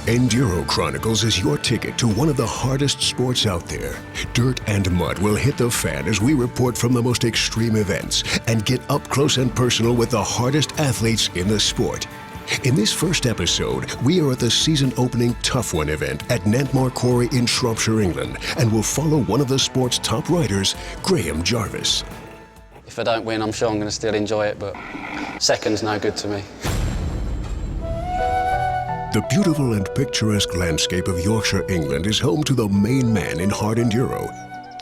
Enduro Chronicles is your ticket to one of the hardest sports out there. Dirt and mud will hit the fan as we report from the most extreme events and get up close and personal with the hardest athletes in the sport. In this first episode, we are at the season-opening Tough One event at Nantmore Quarry in Shropshire, England, and will follow one of the sport's top riders, Jarvis. If I don't win, I'm sure I'm going to still enjoy it, but second's no good to me. The beautiful and picturesque landscape of Yorkshire, England is home to the main man in hard enduro.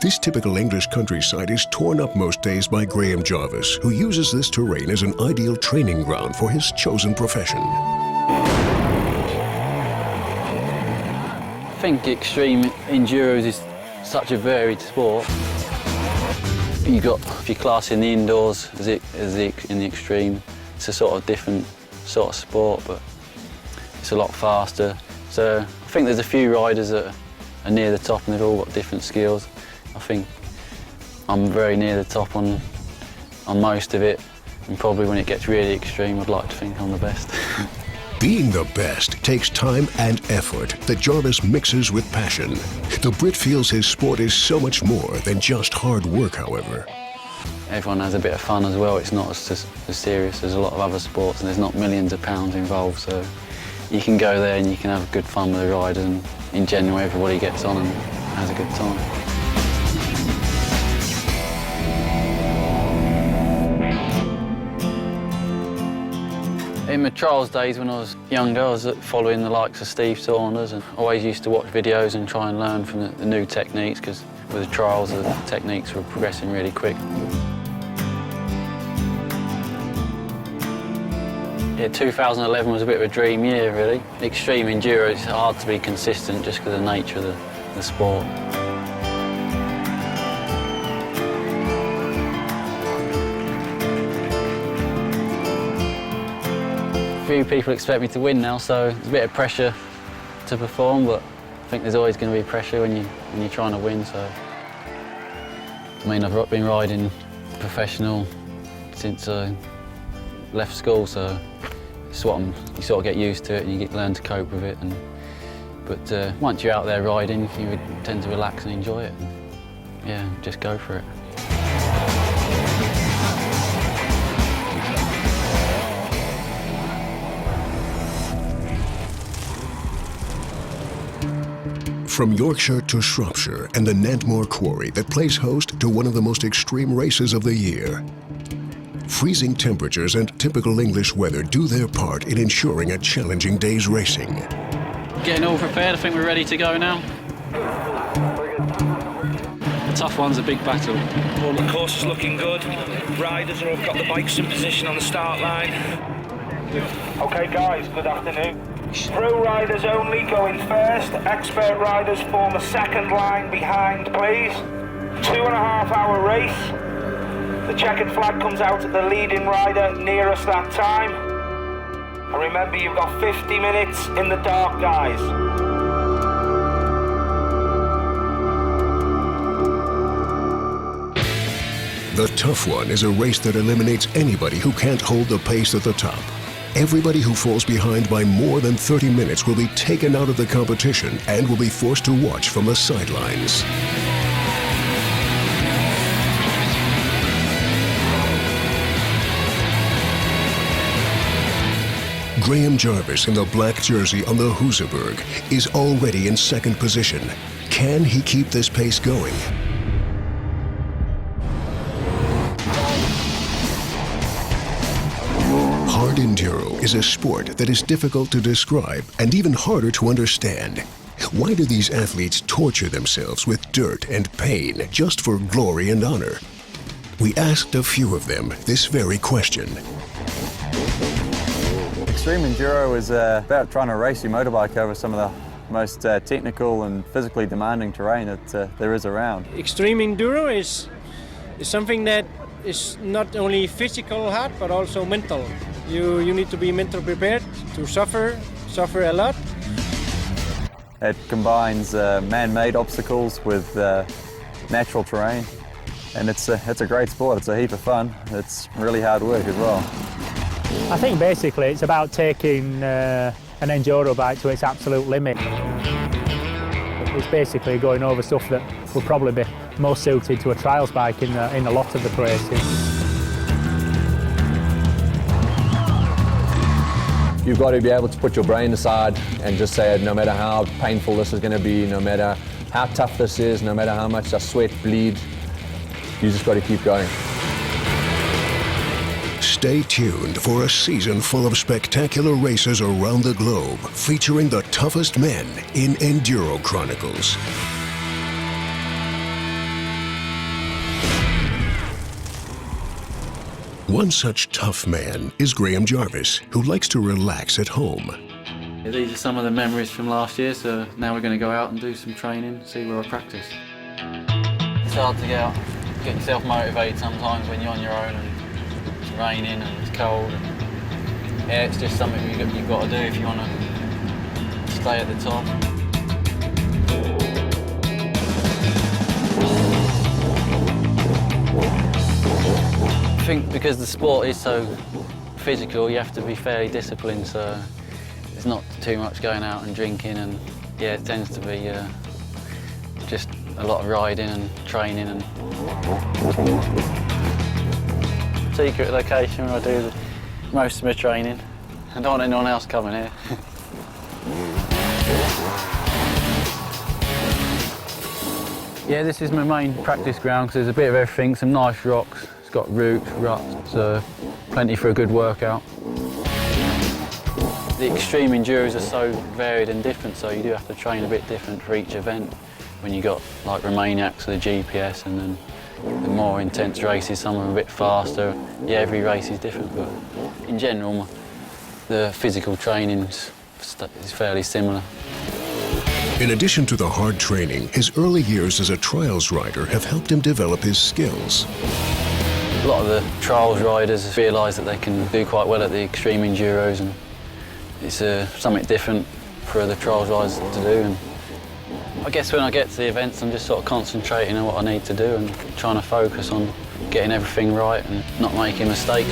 This typical English countryside is torn up most days by Jarvis, who uses this terrain as an ideal training ground for his chosen profession. I think extreme enduros is such a varied sport. If you're classing the indoors in the extreme, it's a sort of different sort of sport, but it's a lot faster. So I think there's a few riders that are near the top and they've all got different skills. I think I'm very near the top on most of it, and probably when it gets really extreme, I'd like to think I'm the best. Being the best takes time and effort that Jarvis mixes with passion. The Brit feels his sport is so much more than just hard work, however. Everyone has a bit of fun as well. It's not as serious as a lot of other sports, and there's not millions of pounds involved, so you can go there and you can have good fun with the riders, and in general everybody gets on and has a good time. In my trials days when I was younger, I was following the likes of Steve Saunders and always used to watch videos and try and learn from the new techniques, because with the trials the techniques were progressing really quick. Yeah, 2011 was a bit of a dream year, really. Extreme enduro is hard to be consistent just because of the nature of the sport. A few people expect me to win now, so there's a bit of pressure to perform, but I think there's always going to be pressure when you're trying to win. So, I mean, I've been riding professional since I left school, so it's what you sort of get used to it and you learn to cope with it. But once you're out there riding, you would tend to relax and enjoy it. Yeah, just go for it. From Yorkshire to Shropshire and the Nantmore Quarry that plays host to one of the most extreme races of the year. Freezing temperatures and typical English weather do their part in ensuring a challenging day's racing. Getting all prepared, I think we're ready to go now. The Tough One's a big battle. Well, the course is looking good. Riders have got the bikes in position on the start line. Okay guys, good afternoon. Pro riders only going first. Expert riders form a second line behind, please. 2.5 hour race. The checkered flag comes out at the leading rider nearest that time. And remember, you've got 50 minutes in the dark, guys. The Tough One is a race that eliminates anybody who can't hold the pace at the top. Everybody who falls behind by more than 30 minutes will be taken out of the competition and will be forced to watch from the sidelines. Jarvis in the black jersey on the Husaberg is already in second position. Can he keep this pace going? Hard enduro is a sport that is difficult to describe and even harder to understand. Why do these athletes torture themselves with dirt and pain just for glory and honor? We asked a few of them this very question. Extreme enduro is about trying to race your motorbike over some of the most technical and physically demanding terrain that there is around. Extreme enduro is something that is not only physical hard but also mental. You need to be mentally prepared to suffer a lot. It combines man-made obstacles with natural terrain, and it's a great sport. It's a heap of fun. It's really hard work as well. I think basically it's about taking an enduro bike to its absolute limit. It's basically going over stuff that will probably be most suited to a trials bike in a lot of the places. You've got to be able to put your brain aside and just say, no matter how painful this is going to be, no matter how tough this is, no matter how much I sweat, bleed, you just got to keep going. Stay tuned for a season full of spectacular races around the globe, featuring the toughest men in Enduro Chronicles. One such tough man is Graham Jarvis, who likes to relax at home. These are some of the memories from last year, so now we're going to go out and do some training, see where I practice. It's hard to get yourself motivated sometimes when you're on your own and it's raining and it's cold. And, yeah, it's just something you've got to do if you want to stay at the top. I think because the sport is so physical, you have to be fairly disciplined, so there's not too much going out and drinking, and yeah, it tends to be just a lot of riding and training. And secret location where I do most of my training. I don't want anyone else coming here. Yeah, this is my main practice ground because there's a bit of everything, some nice rocks. It's got roots, ruts, so plenty for a good workout. The extreme enduros are so varied and different, so you do have to train a bit different for each event. When you got like Romaniacs with the GPS, and then the more intense races, some are a bit faster. Yeah, every race is different, but in general, the physical training is fairly similar. In addition to the hard training, his early years as a trials rider have helped him develop his skills. A lot of the trials riders realise that they can do quite well at the extreme enduros, and it's something different for the trials riders to do. And I guess when I get to the events, I'm just sort of concentrating on what I need to do and trying to focus on getting everything right and not making mistakes.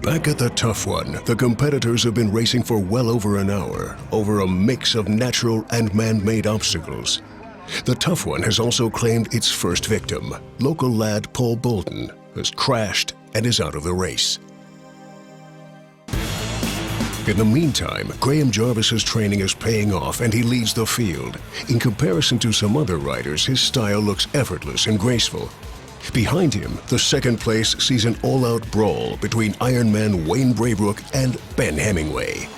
Back at the tough one, the competitors have been racing for well over an hour over a mix of natural and man-made obstacles. The tough one has also claimed its first victim. Local lad Paul Bolton has crashed and is out of the race. In the meantime, Graham Jarvis's training is paying off and he leads the field. In comparison to some other riders, his style looks effortless and graceful. Behind him, the second place sees an all-out brawl between Ironman Wayne Braybrook and Ben Hemingway.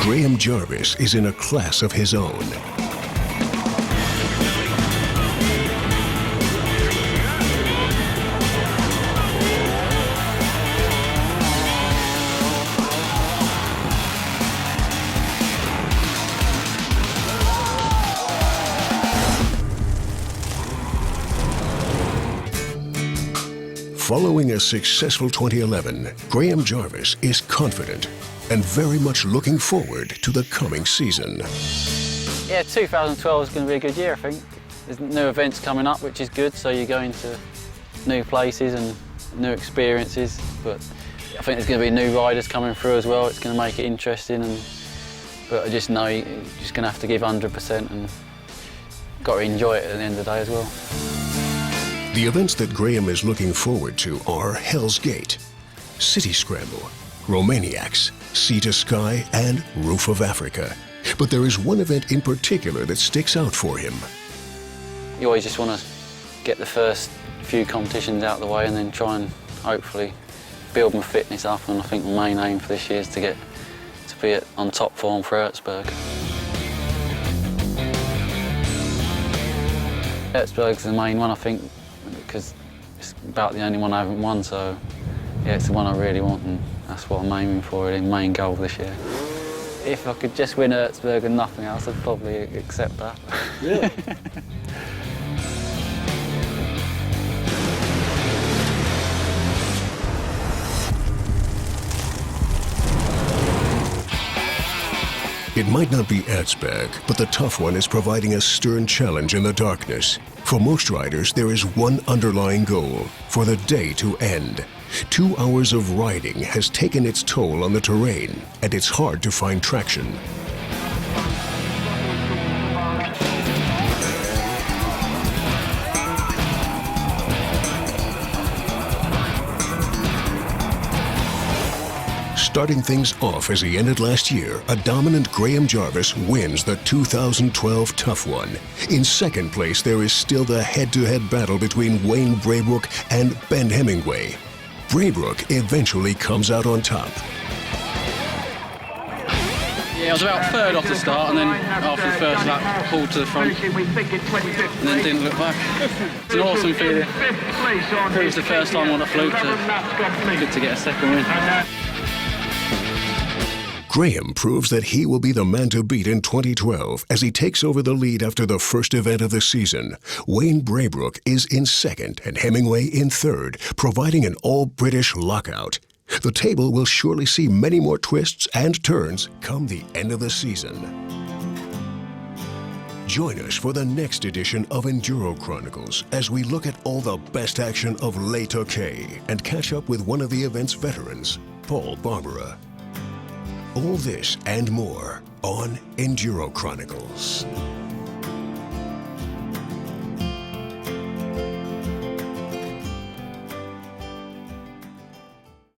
Graham Jarvis is in a class of his own. Following a successful 2011, Graham Jarvis is confident and very much looking forward to the coming season. Yeah, 2012 is going to be a good year, I think. There's new events coming up, which is good, so you go into new places and new experiences, but I think there's going to be new riders coming through as well. It's going to make it interesting, but I just know you're just going to have to give 100% and got to enjoy it at the end of the day as well. The events that Graham is looking forward to are Hell's Gate, City Scramble, Romaniacs, Sea to Sky, and Roof of Africa. But there is one event in particular that sticks out for him. You always just want to get the first few competitions out of the way and then try and hopefully build my fitness up, and I think my main aim for this year is to be on top form for Erzberg. Erzberg's the main one, I think, because it's about the only one I haven't won, so yeah, it's the one I really want, and that's what I'm aiming for, the main goal this year. If I could just win Erzberg and nothing else, I'd probably accept that. Really? It might not be Erzberg, but the tough one is providing a stern challenge in the darkness. For most riders, there is one underlying goal: for the day to end. 2 hours of riding has taken its toll on the terrain, and it's hard to find traction. Starting things off as he ended last year, a dominant Graham Jarvis wins the 2012 Tough One. In second place, there is still the head-to-head battle between Wayne Braybrook and Ben Hemingway. Braybrook eventually comes out on top. Yeah, I was about third off the start, and then after the first lap, pulled to the front, and then didn't look back. It's an awesome feeling. It was the first time on a fluke, so good to get a second win. Graham proves that he will be the man to beat in 2012 as he takes over the lead after the first event of the season. Wayne Braybrook is in second and Hemingway in third, providing an all-British lockout. The table will surely see many more twists and turns come the end of the season. Join us for the next edition of Enduro Chronicles as we look at all the best action of Le Touquet and catch up with one of the event's veterans, Paul Barbara. All this and more on Enduro Chronicles.